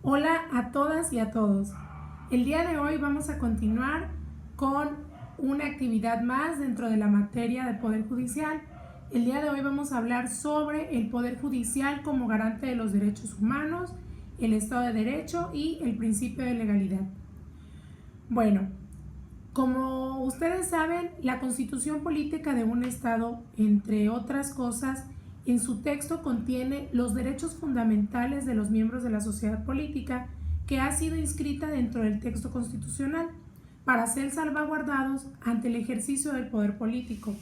Hola a todas y a todos. El día de hoy vamos a continuar con una actividad más dentro de la materia del Poder Judicial. El día de hoy vamos a hablar sobre el Poder Judicial como garante de los derechos humanos, el Estado de Derecho y el principio de legalidad. Bueno, como ustedes saben, la Constitución Política de un Estado, entre otras cosas, en su texto contiene los derechos fundamentales de los miembros de la sociedad política que ha sido inscrita dentro del texto constitucional para ser salvaguardados ante el ejercicio del poder político.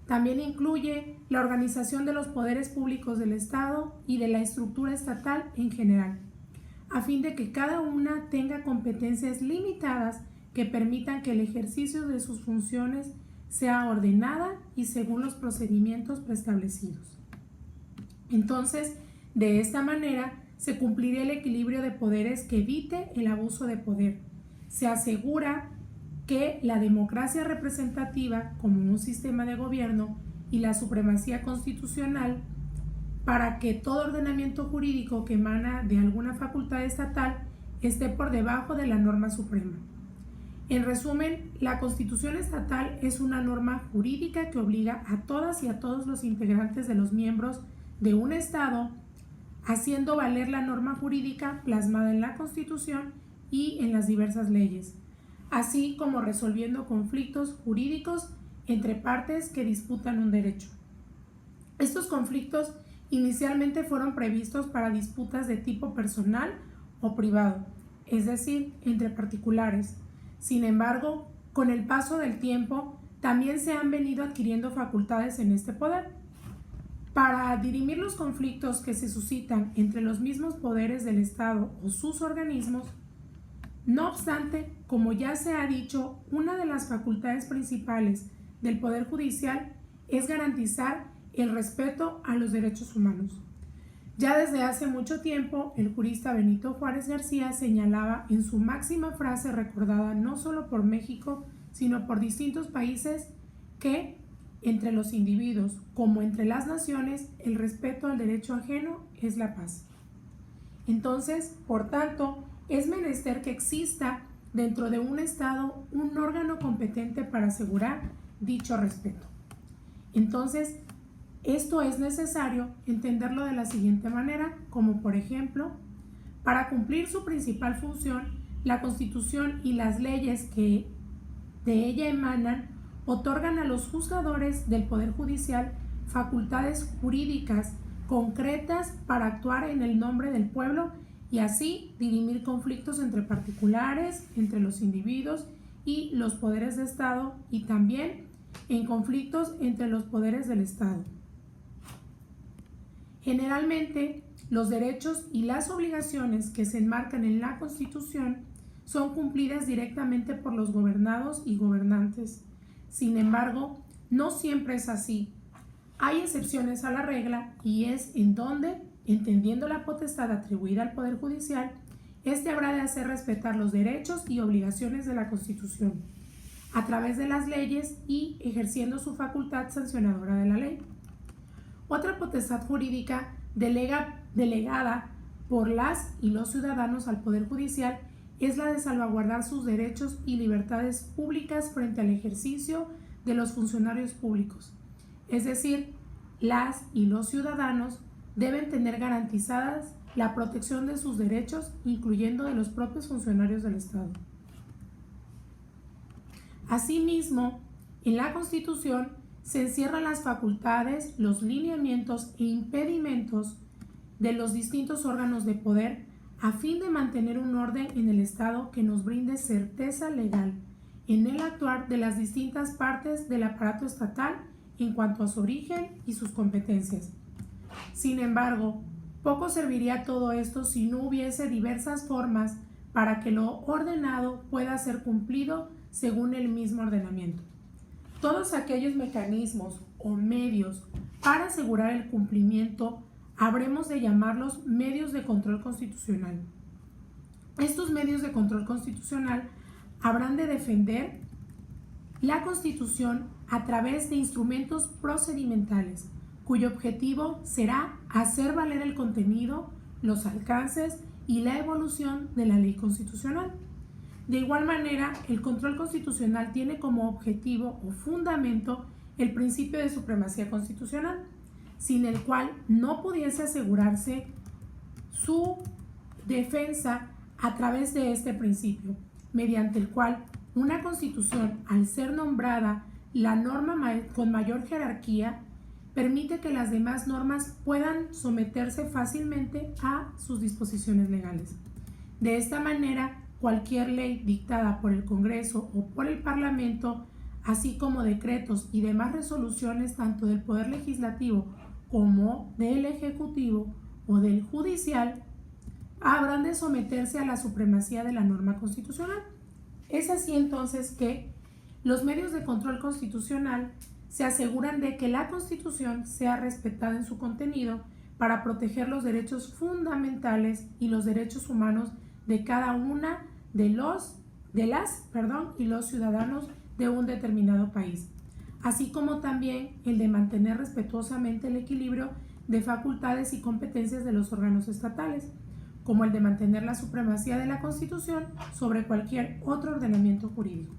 También incluye la organización de los poderes públicos del Estado y de la estructura estatal en general, a fin de que cada una tenga competencias limitadas que permitan que el ejercicio de sus funciones sea ordenada y según los procedimientos preestablecidos. Entonces, de esta manera, se cumpliría el equilibrio de poderes que evite el abuso de poder. Se asegura que la democracia representativa, como un sistema de gobierno, y la supremacía constitucional, para que todo ordenamiento jurídico que emana de alguna facultad estatal esté por debajo de la norma suprema. En resumen, la Constitución estatal es una norma jurídica que obliga a todas y a todos los integrantes de los miembros de un Estado, haciendo valer la norma jurídica plasmada en la Constitución y en las diversas leyes, así como resolviendo conflictos jurídicos entre partes que disputan un derecho. Estos conflictos inicialmente fueron previstos para disputas de tipo personal o privado, es decir, entre particulares. Sin embargo, con el paso del tiempo, también se han venido adquiriendo facultades en este poder. Para dirimir los conflictos que se suscitan entre los mismos poderes del Estado o sus organismos, no obstante, como ya se ha dicho, una de las facultades principales del Poder Judicial es garantizar el respeto a los derechos humanos. Ya desde hace mucho tiempo, el jurista Benito Juárez García señalaba en su máxima frase recordada no solo por México, sino por distintos países, que entre los individuos como entre las naciones, el respeto al derecho ajeno es la paz. Entonces, por tanto, es menester que exista dentro de un Estado un órgano competente para asegurar dicho respeto. Entonces, esto es necesario entenderlo de la siguiente manera, como por ejemplo, para cumplir su principal función, la Constitución y las leyes que de ella emanan otorgan a los juzgadores del Poder Judicial facultades jurídicas concretas para actuar en el nombre del pueblo y así dirimir conflictos entre particulares, entre los individuos y los poderes de Estado, y también en conflictos entre los poderes del Estado. Generalmente, los derechos y las obligaciones que se enmarcan en la Constitución son cumplidas directamente por los gobernados y gobernantes. Sin embargo, no siempre es así. Hay excepciones a la regla y es en donde, entendiendo la potestad atribuida al Poder Judicial, este habrá de hacer respetar los derechos y obligaciones de la Constitución a través de las leyes y ejerciendo su facultad sancionadora de la ley. Otra potestad jurídica delegada por las y los ciudadanos al Poder Judicial es la de salvaguardar sus derechos y libertades públicas frente al ejercicio de los funcionarios públicos. Es decir, las y los ciudadanos deben tener garantizadas la protección de sus derechos, incluyendo de los propios funcionarios del Estado. Asimismo, en la Constitución se encierran las facultades, los lineamientos e impedimentos de los distintos órganos de poder a fin de mantener un orden en el Estado que nos brinde certeza legal en el actuar de las distintas partes del aparato estatal en cuanto a su origen y sus competencias. Sin embargo, poco serviría todo esto si no hubiese diversas formas para que lo ordenado pueda ser cumplido según el mismo ordenamiento. Todos aquellos mecanismos o medios para asegurar el cumplimiento habremos de llamarlos medios de control constitucional. Estos medios de control constitucional habrán de defender la Constitución a través de instrumentos procedimentales, cuyo objetivo será hacer valer el contenido, los alcances y la evolución de la ley constitucional. De igual manera, el control constitucional tiene como objetivo o fundamento el principio de supremacía constitucional, sin el cual no pudiese asegurarse su defensa a través de este principio, mediante el cual una constitución, al ser nombrada la norma con mayor jerarquía, permite que las demás normas puedan someterse fácilmente a sus disposiciones legales. De esta manera, cualquier ley dictada por el Congreso o por el Parlamento, así como decretos y demás resoluciones tanto del Poder Legislativo como del Ejecutivo o del Judicial, habrán de someterse a la supremacía de la norma constitucional. Es así entonces que los medios de control constitucional se aseguran de que la Constitución sea respetada en su contenido para proteger los derechos fundamentales y los derechos humanos de cada una de los ciudadanos de un determinado país, así como también el de mantener respetuosamente el equilibrio de facultades y competencias de los órganos estatales, como el de mantener la supremacía de la Constitución sobre cualquier otro ordenamiento jurídico.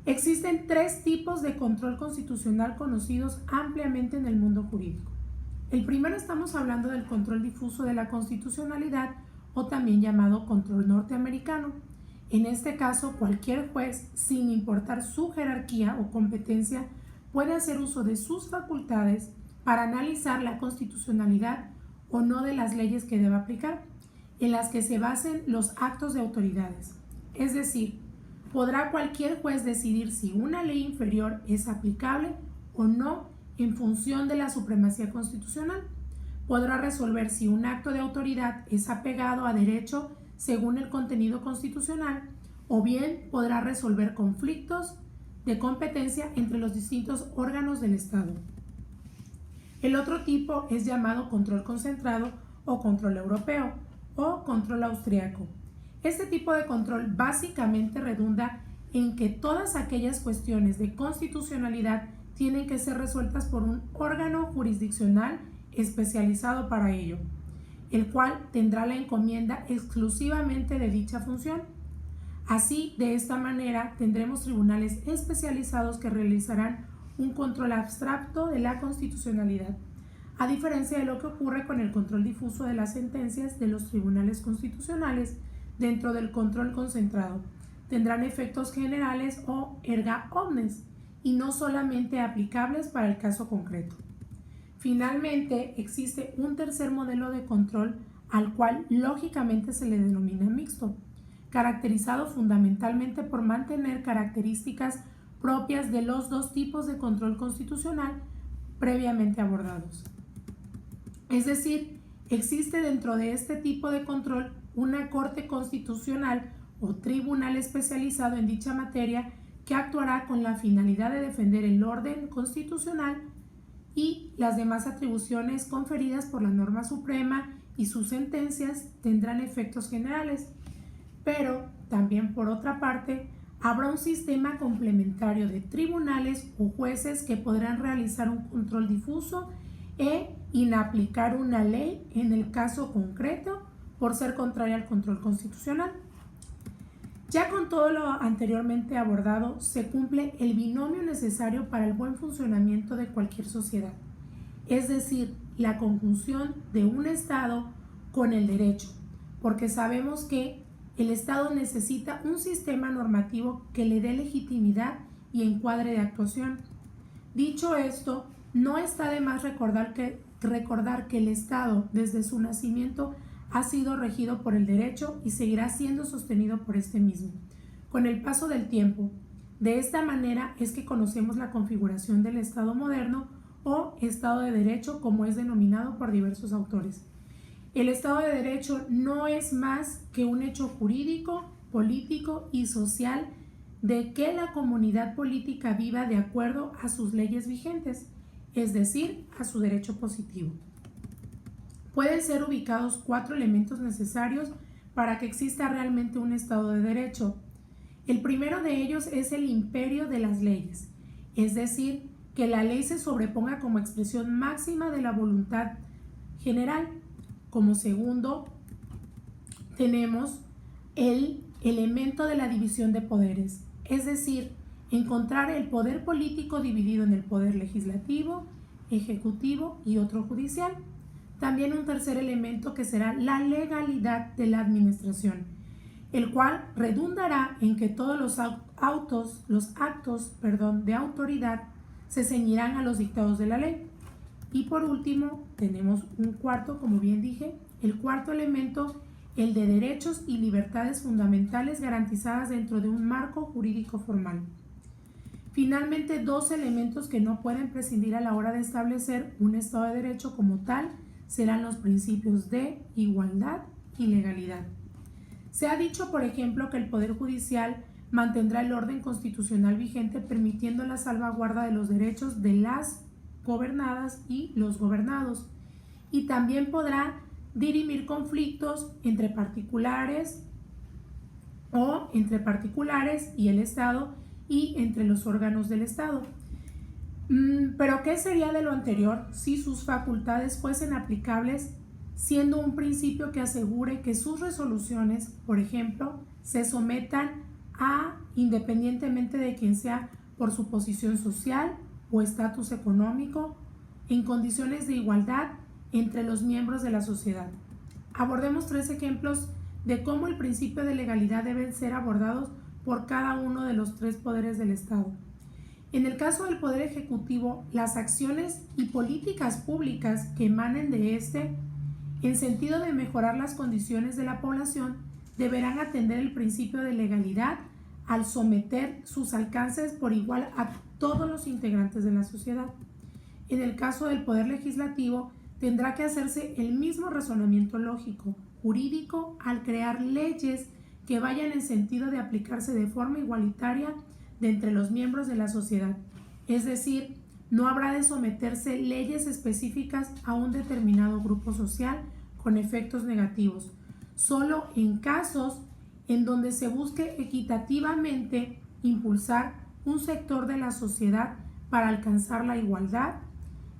Existen tres tipos de control constitucional conocidos ampliamente en el mundo jurídico. El primero, estamos hablando del control difuso de la constitucionalidad, o también llamado control norteamericano. En este caso, cualquier juez, sin importar su jerarquía o competencia, puede hacer uso de sus facultades para analizar la constitucionalidad o no de las leyes que deba aplicar, en las que se basen los actos de autoridades. Es decir, podrá cualquier juez decidir si una ley inferior es aplicable o no en función de la supremacía constitucional. Podrá resolver si un acto de autoridad es apegado a derecho según el contenido constitucional, o bien podrá resolver conflictos de competencia entre los distintos órganos del Estado. El otro tipo es llamado control concentrado o control europeo o control austriaco. Este tipo de control básicamente redunda en que todas aquellas cuestiones de constitucionalidad tienen que ser resueltas por un órgano jurisdiccional especializado para ello, el cual tendrá la encomienda exclusivamente de dicha función. Así, de esta manera, tendremos tribunales especializados que realizarán un control abstracto de la constitucionalidad, a diferencia de lo que ocurre con el control difuso de las sentencias de los tribunales constitucionales. Dentro del control concentrado, tendrán efectos generales o erga omnes y no solamente aplicables para el caso concreto. Finalmente, existe un tercer modelo de control al cual lógicamente se le denomina mixto, caracterizado fundamentalmente por mantener características propias de los dos tipos de control constitucional previamente abordados. Es decir, existe dentro de este tipo de control una Corte Constitucional o tribunal especializado en dicha materia que actuará con la finalidad de defender el orden constitucional y las demás atribuciones conferidas por la norma suprema, y sus sentencias tendrán efectos generales. Pero también, por otra parte, habrá un sistema complementario de tribunales o jueces que podrán realizar un control difuso e inaplicar una ley en el caso concreto por ser contraria al control constitucional. Ya con todo lo anteriormente abordado, se cumple el binomio necesario para el buen funcionamiento de cualquier sociedad, es decir, la conjunción de un Estado con el derecho, porque sabemos que el Estado necesita un sistema normativo que le dé legitimidad y encuadre de actuación. Dicho esto, no está de más recordar que el Estado, desde su nacimiento, ha sido regido por el derecho y seguirá siendo sostenido por este mismo, con el paso del tiempo. De esta manera es que conocemos la configuración del Estado moderno o Estado de Derecho, como es denominado por diversos autores. El Estado de Derecho no es más que un hecho jurídico, político y social de que la comunidad política viva de acuerdo a sus leyes vigentes, es decir, a su derecho positivo. Pueden ser ubicados 4 elementos necesarios para que exista realmente un Estado de Derecho. El primero de ellos es el imperio de las leyes, es decir, que la ley se sobreponga como expresión máxima de la voluntad general. Como segundo, tenemos el elemento de la división de poderes, es decir, encontrar el poder político dividido en el poder legislativo, ejecutivo y otro judicial. También un tercer elemento que será la legalidad de la administración, el cual redundará en que todos los actos de autoridad se ceñirán a los dictados de la ley. Y por último, tenemos un cuarto, como bien dije, el cuarto elemento, el de derechos y libertades fundamentales garantizadas dentro de un marco jurídico formal. Finalmente, dos elementos que no pueden prescindir a la hora de establecer un Estado de Derecho como tal serán los principios de igualdad y legalidad. Se ha dicho, por ejemplo, que el Poder Judicial mantendrá el orden constitucional vigente, permitiendo la salvaguarda de los derechos de las gobernadas y los gobernados, y también podrá dirimir conflictos entre particulares y el Estado y entre los órganos del Estado. Pero ¿qué sería de lo anterior si sus facultades fuesen aplicables, siendo un principio que asegure que sus resoluciones, por ejemplo, se sometan independientemente de quien sea por su posición social o estatus económico, en condiciones de igualdad entre los miembros de la sociedad? Abordemos 3 ejemplos de cómo el principio de legalidad deben ser abordados por cada uno de los 3 poderes del Estado. En el caso del Poder Ejecutivo, las acciones y políticas públicas que emanen de este, en sentido de mejorar las condiciones de la población, deberán atender el principio de legalidad al someter sus alcances por igual a todos los integrantes de la sociedad. En el caso del Poder Legislativo, tendrá que hacerse el mismo razonamiento lógico, jurídico, al crear leyes que vayan en sentido de aplicarse de forma igualitaria de entre los miembros de la sociedad. Es decir, no habrá de someterse leyes específicas a un determinado grupo social con efectos negativos, solo en casos en donde se busque equitativamente impulsar un sector de la sociedad para alcanzar la igualdad,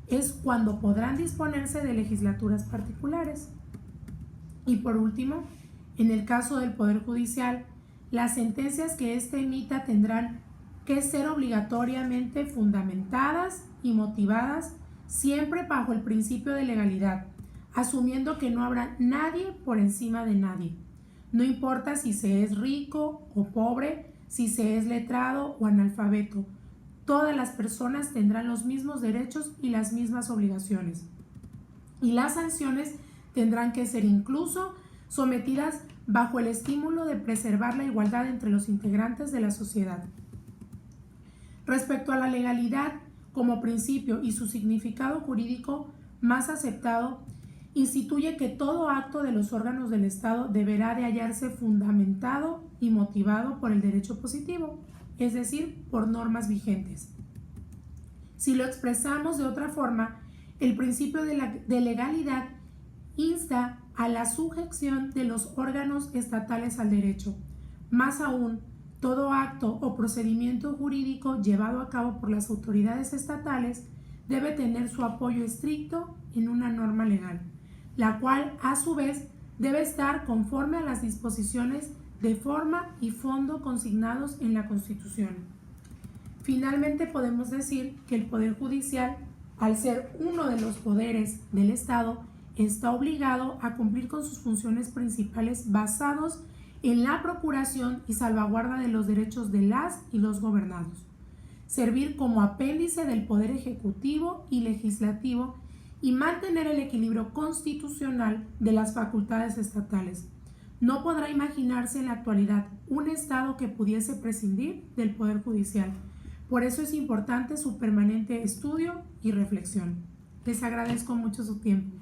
es cuando podrán disponerse de legislaturas particulares. Y por último, en el caso del Poder Judicial, las sentencias que éste emita tendrán que ser obligatoriamente fundamentadas y motivadas, siempre bajo el principio de legalidad, asumiendo que no habrá nadie por encima de nadie. No importa si se es rico o pobre, si se es letrado o analfabeto, todas las personas tendrán los mismos derechos y las mismas obligaciones. Y las sanciones tendrán que ser incluso sometidas bajo el estímulo de preservar la igualdad entre los integrantes de la sociedad. Respecto a la legalidad como principio y su significado jurídico más aceptado, instituye que todo acto de los órganos del Estado deberá de hallarse fundamentado y motivado por el derecho positivo, es decir, por normas vigentes. Si lo expresamos de otra forma, el principio de legalidad insta a la sujeción de los órganos estatales al derecho. Más aún, todo acto o procedimiento jurídico llevado a cabo por las autoridades estatales debe tener su apoyo estricto en una norma legal, la cual a su vez debe estar conforme a las disposiciones de forma y fondo consignados en la Constitución. Finalmente, podemos decir que el Poder Judicial, al ser uno de los poderes del Estado, está obligado a cumplir con sus funciones principales basados en la procuración y salvaguarda de los derechos de las y los gobernados, servir como apéndice del Poder Ejecutivo y Legislativo y mantener el equilibrio constitucional de las facultades estatales. No podrá imaginarse en la actualidad un Estado que pudiese prescindir del Poder Judicial. Por eso es importante su permanente estudio y reflexión. Les agradezco mucho su tiempo.